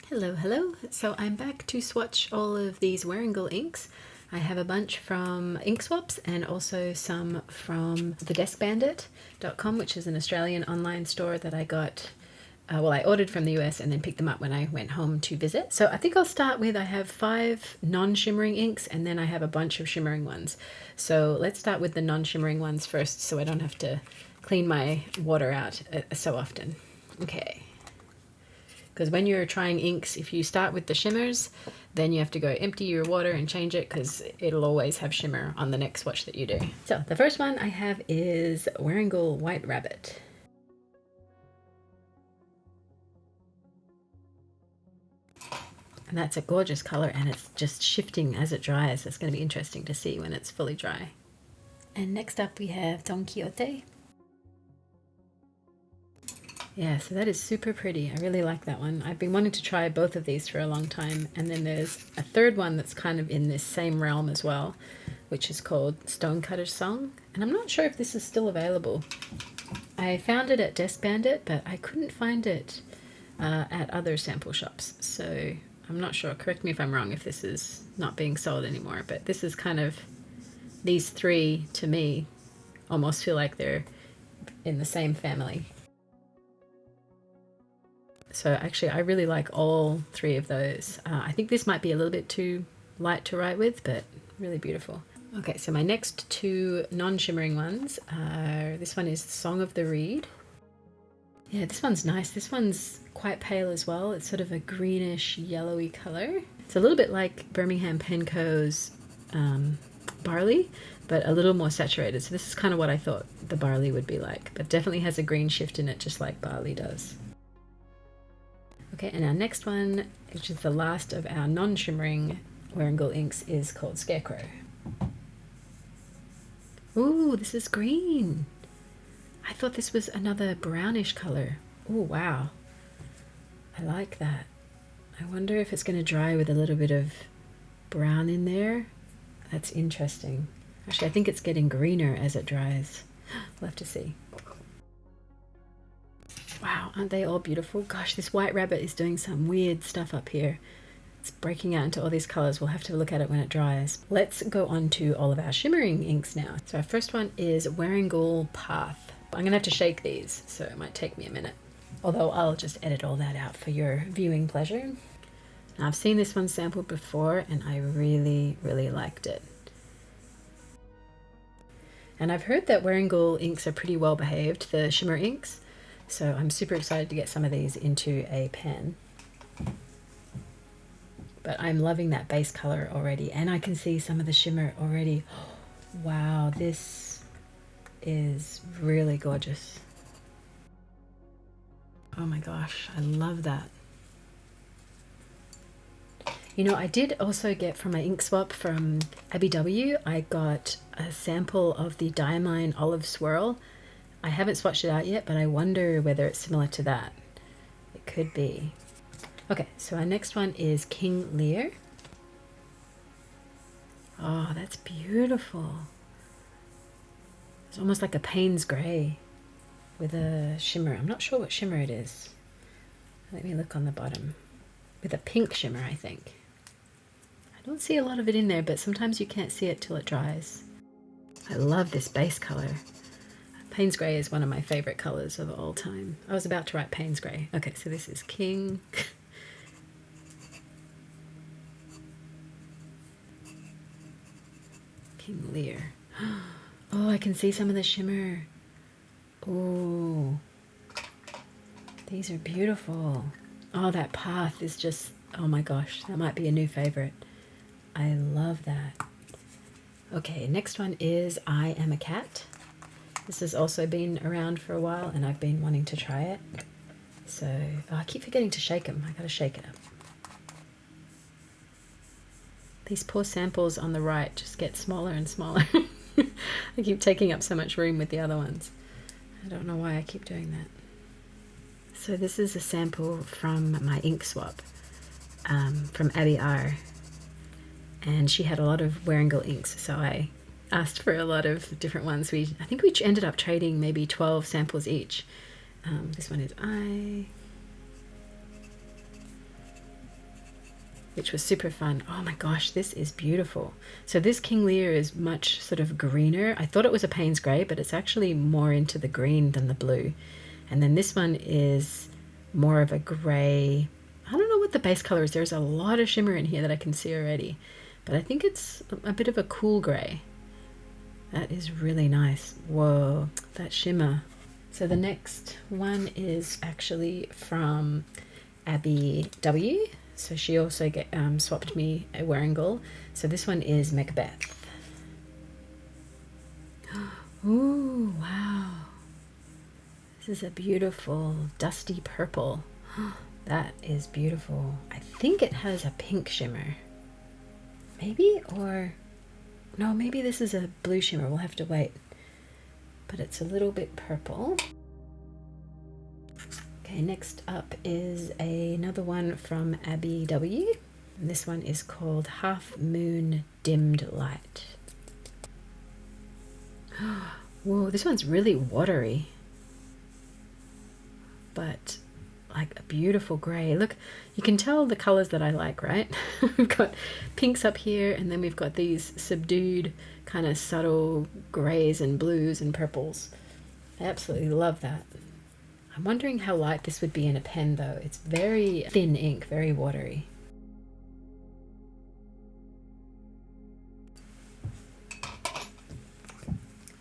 Hello, hello. So I'm back to swatch all of these Wearingeul inks. I have a bunch from Ink Swaps and also some from thedeskbandit.com, which is an Australian online store that I got, I ordered from the US and then picked them up when I went home to visit. So I think I'll start with, I have 5 non-shimmering inks and then I have a bunch of shimmering ones. So let's start with the non-shimmering ones first so I don't have to clean my water out so often. Okay. Because when you're trying inks, if you start with the shimmers, then you have to go empty your water and change it because it'll always have shimmer on the next swatch that you do. So the first one I have is Wearingeul White Rabbit. And that's a gorgeous color and it's just shifting as it dries. It's going to be interesting to see when it's fully dry. And next up we have Don Quixote. Yeah, so that is super pretty. I really like that one. I've been wanting to try both of these for a long time. And then there's a third one that's kind of in this same realm as well, which is called Stonecutter's Song. And I'm not sure if this is still available. I found it at Desk Bandit, but I couldn't find it at other sample shops. So I'm not sure. Correct me if I'm wrong if this is not being sold anymore. But this is kind of, these three to me almost feel like they're in the same family. So actually, I really like all 3 of those. I think this might be a little bit too light to write with, but really beautiful. Okay, so my next 2 non-shimmering ones are, this one is Song of the Reed. Yeah, this one's nice. This one's quite pale as well. It's sort of a greenish yellowy color. It's a little bit like Birmingham Pen Co.'s barley, but a little more saturated. So this is kind of what I thought the barley would be like, but definitely has a green shift in it just like barley does. Okay, and our next one, which is the last of our non-shimmering Wearingeul inks, is called Scarecrow. Ooh, this is green. I thought this was another brownish color. Oh, wow. I like that. I wonder if it's going to dry with a little bit of brown in there. That's interesting. Actually, I think it's getting greener as it dries. We'll have to see. Wow, aren't they all beautiful? Gosh, this White Rabbit is doing some weird stuff up here. It's breaking out into all these colors. We'll have to look at it when it dries. Let's go on to all of our shimmering inks now. So our first one is Wearingeul Path. I'm gonna have to shake these, so it might take me a minute. Although I'll just edit all that out for your viewing pleasure. Now I've seen this one sampled before and I really, really liked it. And I've heard that Wearingeul inks are pretty well behaved, the shimmer inks. So I'm super excited to get some of these into a pen. But I'm loving that base color already. And I can see some of the shimmer already. Wow, this is really gorgeous. Oh my gosh, I love that. You know, I did also get from my ink swap from Abby W. I got a sample of the Diamine Olive Swirl. I haven't swatched it out yet, but I wonder whether it's similar to that. It could be. Okay, so our next one is King Lear. Oh, that's beautiful. It's almost like a Payne's Grey with a shimmer. I'm not sure what shimmer it is. Let me look on the bottom. With a pink shimmer, I think. I don't see a lot of it in there, but sometimes you can't see it till it dries. I love this base color. Payne's Grey is one of my favorite colors of all time. I was about to write Payne's Grey. Okay, so this is King. King Lear. Oh, I can see some of the shimmer. Oh, these are beautiful. Oh, that path is just, oh my gosh, that might be a new favorite. I love that. Okay, next one is I Am a Cat. This has also been around for a while and I've been wanting to try it. So, I keep forgetting to shake them. I gotta shake it up. These poor samples on the right just get smaller and smaller. I keep taking up so much room with the other ones. I don't know why I keep doing that. So this is a sample from my ink swap from Abby R. And she had a lot of Wearingeul inks, so I asked for a lot of different ones. I think we ended up trading maybe 12 samples each. This one is which was super fun. Oh my gosh, this is beautiful. So this King Lear is much sort of greener. I thought it was a Payne's Grey, but it's actually more into the green than the blue. And then this one is more of a grey. I don't know what the base color is. There's a lot of shimmer in here that I can see already, but I think it's a bit of a cool grey. That is really nice. Whoa, that shimmer. So the next one is actually from Abby W. So she also swapped me a Wearingeul. So this one is Macbeth. Ooh, wow. This is a beautiful dusty purple. That is beautiful. I think it has a pink shimmer. Maybe, or no, maybe this is a blue shimmer. We'll have to wait. But it's a little bit purple. Okay, next up is another one from Abby W. And this one is called Half Moon Dimmed Light. Whoa, this one's really watery, but like a beautiful grey. Look, you can tell the colours that I like, right? We've got pinks up here, and then we've got these subdued kind of subtle greys and blues and purples. I absolutely love that. I'm wondering how light this would be in a pen though. It's very thin ink, very watery.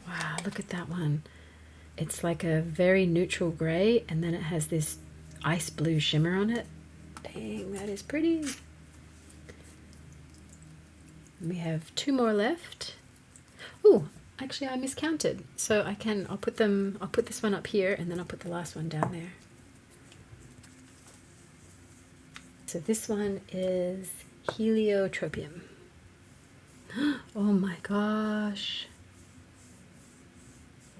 Wow, look at that one. It's like a very neutral grey, and then it has this ice blue shimmer on it. Dang, that is pretty. We have two more left. Oh, actually I miscounted. So I'll put this one up here, and then I'll put the last one down there. So this one is Heliotropium. Oh my gosh.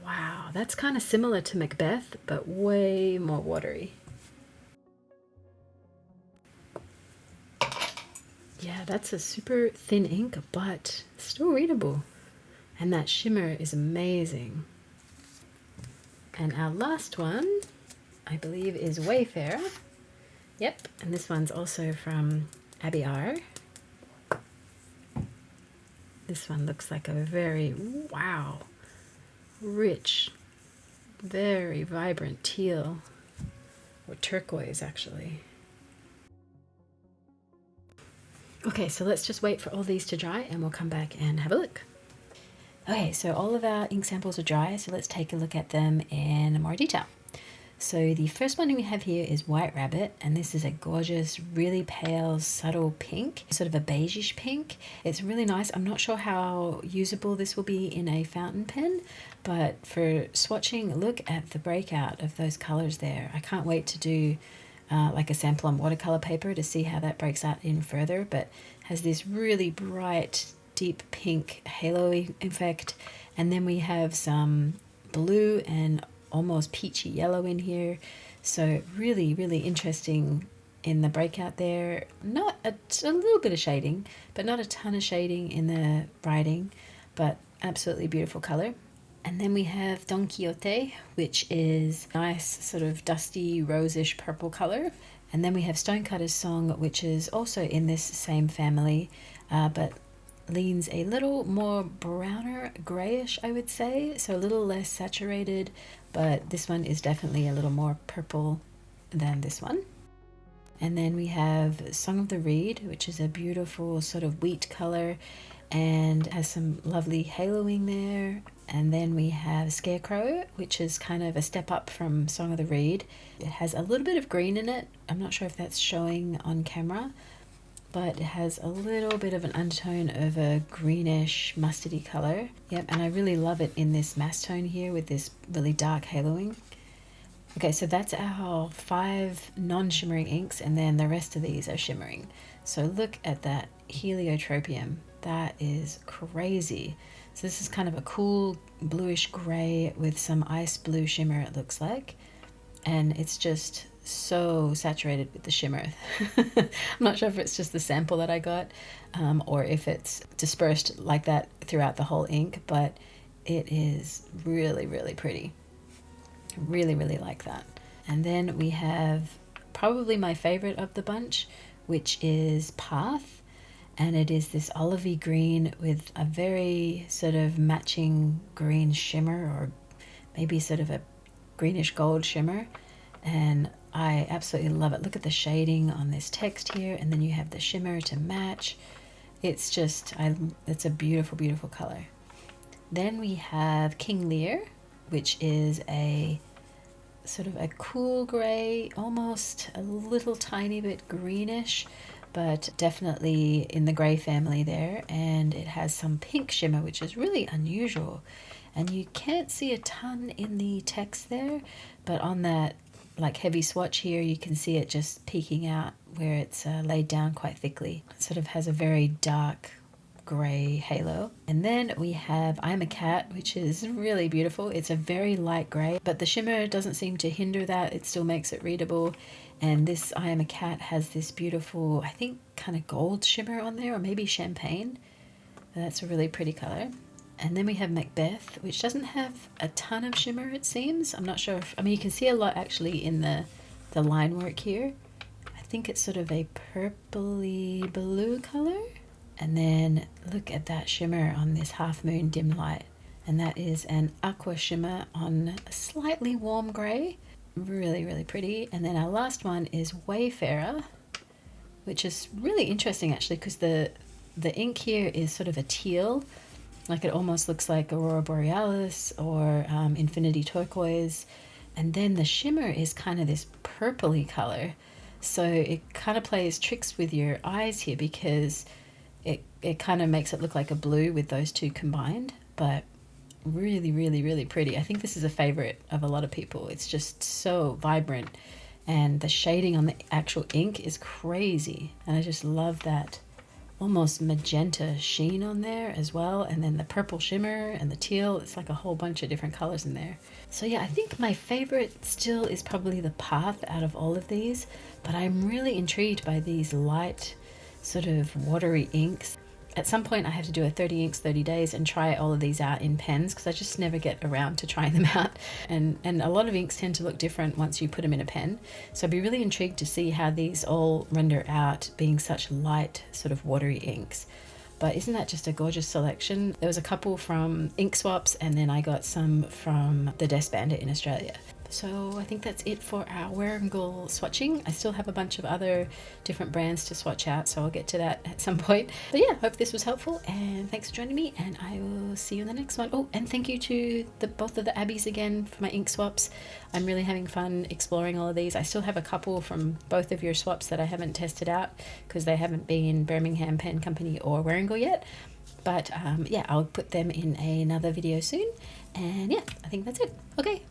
Wow, that's kind of similar to Macbeth, but way more watery. Yeah, that's a super thin ink, but still readable. And that shimmer is amazing. And our last one, I believe, is Wayfarer. Yep, and this one's also from Abby R. This one looks like a very, wow, rich, very vibrant teal, or turquoise actually. Okay, so let's just wait for all these to dry and we'll come back and have a look. Okay, so all of our ink samples are dry, so let's take a look at them in more detail. So the first one we have here is White Rabbit, and this is a gorgeous, really pale, subtle pink, sort of a beigeish pink. It's really nice. I'm not sure how usable this will be in a fountain pen, but for swatching, look at the breakout of those colors there. I can't wait to do like a sample on watercolor paper to see how that breaks out in further, but has this really bright, deep pink halo effect, and then we have some blue and almost peachy yellow in here, so really interesting in the breakout there. Not a little bit of shading, but not a ton of shading in the writing, but absolutely beautiful color. And then we have Don Quixote, which is nice sort of dusty rosish purple color. And then we have Stonecutter's Song, which is also in this same family, but leans a little more browner grayish, I would say, so a little less saturated, but this one is definitely a little more purple than this one. And then we have Song of the Reed, which is a beautiful sort of wheat color and has some lovely haloing there. And then we have Scarecrow, which is kind of a step up from Song of the Reed. It has a little bit of green in it. I'm not sure if that's showing on camera, but it has a little bit of an undertone of a greenish mustardy color. Yep, and I really love it in this mass tone here with this really dark haloing. Okay, so that's our 5 non-shimmering inks, and then the rest of these are shimmering. So look at that Heliotropium. That is crazy. So this is kind of a cool bluish gray with some ice blue shimmer, it looks like. And it's just so saturated with the shimmer. I'm not sure if it's just the sample that I got or if it's dispersed like that throughout the whole ink, but it is really pretty. Really like that. And then we have probably my favorite of the bunch, which is Path, and it is this olivey green with a very sort of matching green shimmer, or maybe sort of a greenish gold shimmer, and I absolutely love it. Look at the shading on this text here, and then you have the shimmer to match. It's just, it's a beautiful, beautiful color. Then we have King Lear, which is a sort of a cool gray, almost a little tiny bit greenish, but definitely in the gray family there. And it has some pink shimmer, which is really unusual. And you can't see a ton in the text there, but on that like heavy swatch here, you can see it just peeking out where it's laid down quite thickly. It sort of has a very dark grey halo. And then we have I'm a Cat, which is really beautiful. It's a very light grey, but the shimmer doesn't seem to hinder that. It still makes it readable. And this I Am a Cat has this beautiful, I think, kind of gold shimmer on there, or maybe champagne. That's a really pretty color. And then we have Macbeth, which doesn't have a ton of shimmer, it seems. I'm not sure if, I mean, you can see a lot actually in the line work here. I think it's sort of a purpley blue color. And then look at that shimmer on this Half Moon Dim Light. And that is an aqua shimmer on a slightly warm grey. Really, really pretty. And then our last one is Wayfarer, which is really interesting actually, because the ink here is sort of a teal. Like it almost looks like Aurora Borealis or Infinity Turquoise. And then the shimmer is kind of this purpley color. So it kind of plays tricks with your eyes here, because it kind of makes it look like a blue with those two combined. But really, really, really pretty. I think this is a favorite of a lot of people. It's just so vibrant. And the shading on the actual ink is crazy. And I just love that almost magenta sheen on there as well, and then the purple shimmer and the teal. It's like a whole bunch of different colors in there. So yeah, I think my favorite still is probably the Path out of all of these, but I'm really intrigued by these light sort of watery inks. At some point I have to do a 30 inks 30 days and try all of these out in pens, because I just never get around to trying them out, and a lot of inks tend to look different once you put them in a pen. So I'd be really intrigued to see how these all render out being such light sort of watery inks. But isn't that just a gorgeous selection? There was a couple from Ink Swaps, and then I got some from the Desk Bandit in Australia. So I think that's it for our Wearingeul swatching. I still have a bunch of other different brands to swatch out, so I'll get to that at some point. But yeah, hope this was helpful, and thanks for joining me, and I will see you in the next one. Oh, and thank you to both of the Abbeys again for my ink swaps. I'm really having fun exploring all of these. I still have a couple from both of your swaps that I haven't tested out, because they haven't been Birmingham Pen Company or Wearingeul yet. But yeah, I'll put them in another video soon. And yeah, I think that's it. Okay,